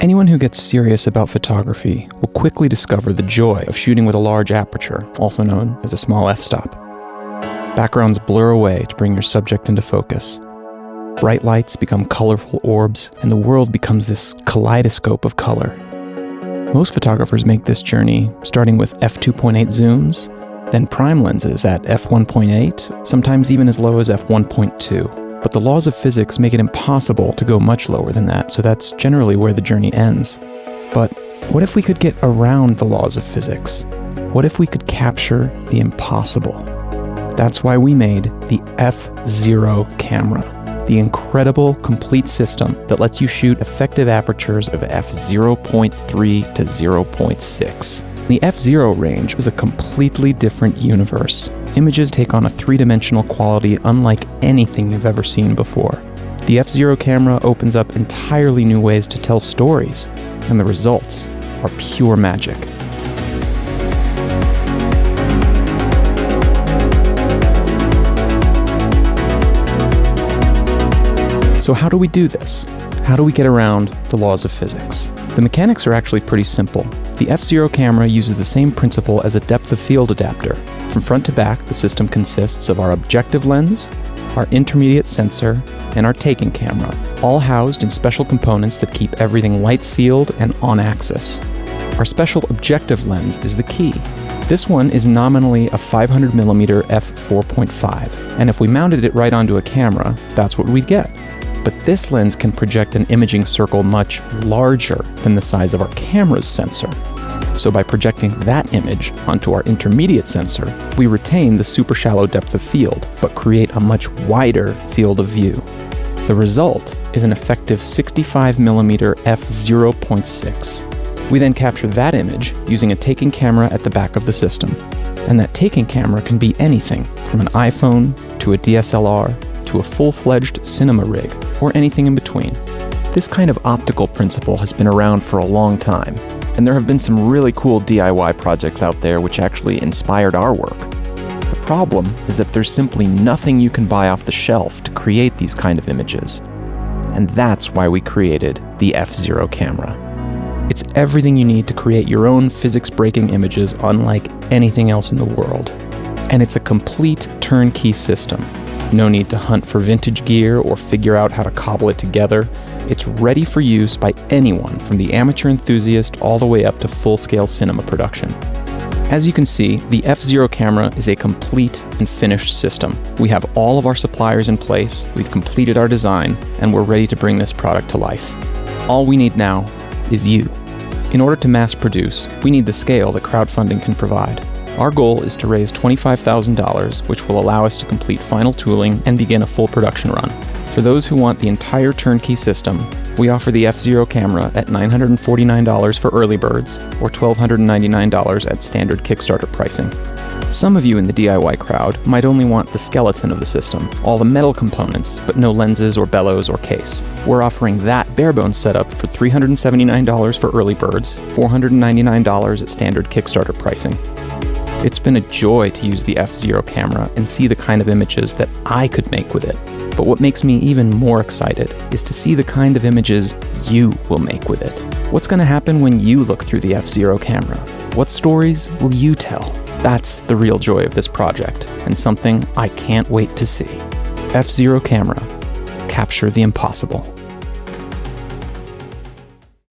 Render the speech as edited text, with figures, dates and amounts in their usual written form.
Anyone who gets serious about photography will quickly discover the joy of shooting with a large aperture, also known as a small f-stop. Backgrounds blur away to bring your subject into focus. Bright lights become colorful orbs, and the world becomes this kaleidoscope of color. Most photographers make this journey starting with f2.8 zooms, then prime lenses at f1.8, sometimes even as low as f1.2. But the laws of physics make it impossible to go much lower than that, so that's generally where the journey ends. But what if we could get around the laws of physics? What if we could capture the impossible? That's why we made the F0 camera, the incredible complete system that lets you shoot effective apertures of f0.3 to 0.6. The F0 range is a completely different universe. Images take on a three-dimensional quality unlike anything you've ever seen before. The F0 camera opens up entirely new ways to tell stories, and the results are pure magic. So how do we do this? How do we get around the laws of physics? The mechanics are actually pretty simple. The F0 camera uses the same principle as a depth of field adapter. From front to back, the system consists of our objective lens, our intermediate sensor, and our taking camera, all housed in special components that keep everything light sealed and on axis. Our special objective lens is the key. This one is nominally a 500mm f4.5, and if we mounted it right onto a camera, that's what we'd get. But this lens can project an imaging circle much larger than the size of our camera's sensor. So by projecting that image onto our intermediate sensor, we retain the super shallow depth of field, but create a much wider field of view. The result is an effective 65mm f0.6. We then capture that image using a taking camera at the back of the system. And that taking camera can be anything from an iPhone to a DSLR to a full-fledged cinema rig, or anything in between. This kind of optical principle has been around for a long time, and there have been some really cool DIY projects out there which actually inspired our work. The problem is that there's simply nothing you can buy off the shelf to create these kind of images. And that's why we created the F0 camera. It's everything you need to create your own physics-breaking images unlike anything else in the world. And it's a complete turnkey system. No need to hunt for vintage gear or figure out how to cobble it together. It's ready for use by anyone from the amateur enthusiast all the way up to full-scale cinema production. As you can see, the F0 camera is a complete and finished system. We have all of our suppliers in place, we've completed our design, and we're ready to bring this product to life. All we need now is you. In order to mass produce, we need the scale that crowdfunding can provide. Our goal is to raise $25,000, which will allow us to complete final tooling and begin a full production run. For those who want the entire turnkey system, we offer the F0 camera at $949 for early birds, or $1,299 at standard Kickstarter pricing. Some of you in the DIY crowd might only want the skeleton of the system, all the metal components, but no lenses or bellows or case. We're offering that bare-bones setup for $379 for early birds, $499 at standard Kickstarter pricing. It's been a joy to use the F0 camera and see the kind of images that I could make with it. But what makes me even more excited is to see the kind of images you will make with it. What's going to happen when you look through the F0 camera? What stories will you tell? That's the real joy of this project, and something I can't wait to see. F0 camera. Capture the impossible.